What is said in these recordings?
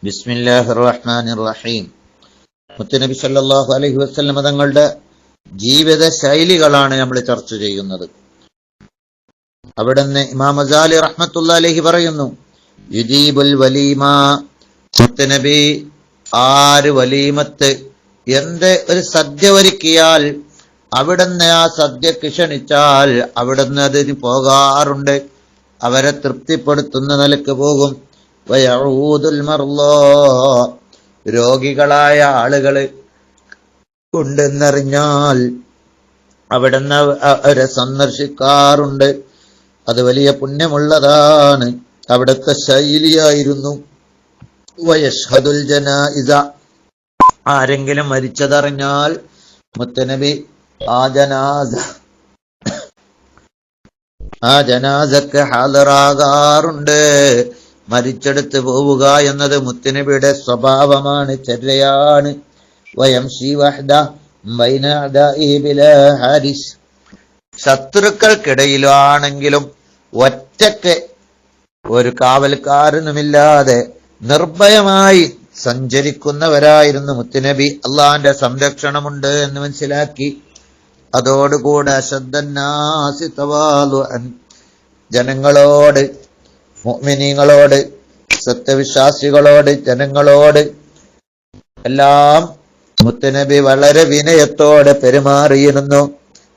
ബിസ്മില്ലാഹിർ റഹ്മാനിർ റഹീം. മുത്തുനബി സല്ലല്ലാഹു അലൈഹി വസല്ലം തങ്ങളുടെ ജീവിത ശൈലികളാണ് നമ്മൾ ചർച്ച ചെയ്യുന്നത്. അവിടുന്ന് ഇമാം ഗസാലി റഹ്മത്തുള്ളാഹി അലൈഹി പറയുന്നു, യുജീബുൽ വലീമ, മുത്തുനബി ആര് വലീമത്ത് എന്ത് ഒരു സദ്യ ഒരുക്കിയാൽ അവിടുന്ന് ആ സദ്യക്ക് ക്ഷണിച്ചാൽ അവിടുന്ന് അതിന് പോകാറുണ്ട്. അവരെ തൃപ്തിപ്പെടുത്തുന്ന നിലക്ക് പോകും. വയഊദുൽ മർളാ, രോഗികളായ ആളുകള് ഉണ്ടെന്നറിഞ്ഞാൽ അവിടുന്ന് അവരെ സന്ദർശിക്കാറുണ്ട്. അത് വലിയ പുണ്യമുള്ളതാണ്. അവിടുത്തെ ശൈലിയായിരുന്നു. വയഷ്ഹദുൽ ജനായിസ, ആരെങ്കിലും മരിച്ചതറിഞ്ഞാൽ മുത്തനബി ആ ജനാസക്ക് ഹാജറാകാറുണ്ട്. മരിച്ചെടുത്ത് പോവുക എന്നത് മുത്തുനബിയുടെ സ്വഭാവമാണ്, ചര്യയാണ്. വയംശി വഹ്ദ ബൈന അദാഇഹി ബിലാ ഹാരിസ്, ശത്രുക്കൾക്കിടയിലാണെങ്കിലും ഒറ്റയ്ക്ക് ഒരു കാവൽക്കാരനുമില്ലാതെ നിർഭയമായി സഞ്ചരിക്കുന്നവരായിരുന്നു മുത്തുനബി. അള്ളാന്റെ സംരക്ഷണമുണ്ട് എന്ന് മനസ്സിലാക്കി അതോടുകൂടെ അശദ്ദന്നാസി തവാലുഅൻ, ജനങ്ങളോട്, മുഅ്മിനീങ്ങളോട്, സത്യവിശ്വാസികളോട്, ജനങ്ങളോട് എല്ലാം മുത്തുനബി വളരെ വിനയത്തോടെ പെരുമാറിയിരുന്നു.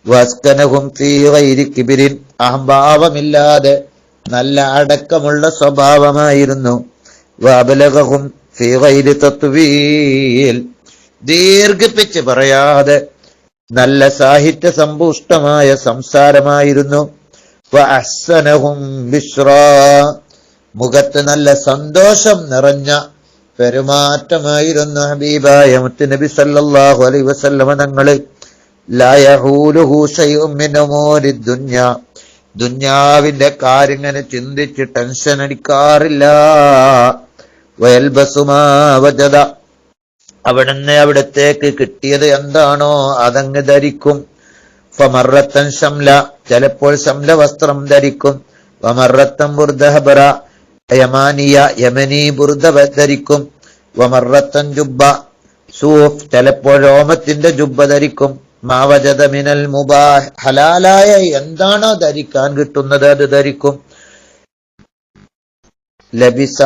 വസ്കനഹും ഫീ ഗൈരി കിബിരിൻ, അഹംഭാവമില്ലാതെ നല്ല അടക്കമുള്ള സ്വഭാവമായിരുന്നു. വഅബ്ലഗഹും ഫീ ഗൈരി തത്വീൽ, ദീർഘിപ്പിച്ച് പറയാതെ നല്ല സാഹിത്യ സമ്പുഷ്ടമായ സംസാരമായിരുന്നു. വഅഹ്സനഹും ബിശ്റാ, മുഖത്ത് നല്ല സന്തോഷം നിറഞ്ഞ പെരുമാറ്റമായിരുന്നു ഹബീബായ മുത്തുനബി സല്ലല്ലാഹു അലൈഹി വസല്ലം തങ്ങള്. ലാ യഹൂലുഹു ശൈഉം മിൻ ഉമൂരി ദുനിയ, ദുനിയാവിന്റെ കാര്യങ്ങനെ ചിന്തിച്ച് ടെൻഷൻ അടിക്കാറില്ല. വയൽബസു മാ വജദ, അവിടുന്ന് അവിടത്തേക്ക് കിട്ടിയത് എന്താണോ അതങ്ങ് ധരിക്കും. ഫമറത്തൻ ശംല, ചിലപ്പോൾ ശംല വസ്ത്രം ധരിക്കും. വമറത്തൻ ബുർദഹബറ, യമാനിയ യമനി ബുർദ ധരിക്കും. വമറത്തൻ ജുബ്ബ സൂഫ്, ചിലപ്പോൾ രോമത്തിന്റെ ജുബ്ബ ധരിക്കും. മാവജദ മിനൽ മുബാഹ്, ഹലാലായ എന്താണോ ധരിക്കാൻ കിട്ടുന്നത് അത് ധരിക്കും. ലബിസ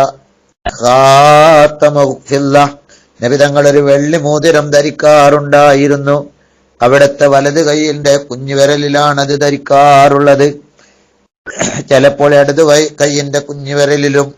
ഖാതമ ഫില്ല, നബി തങ്ങൾ ഒരു വെള്ളി മോതിരം ധരിക്കാറുണ്ടായിരുന്നു. അവിടുത്തെ വലത് കൈയിന്റെ കുഞ്ഞുവിരലിലാണ് അത് ധരിക്കാറുള്ളത്. ചിലപ്പോൾ ഇടത് കൈയിന്റെ കുഞ്ഞുവിരലിലും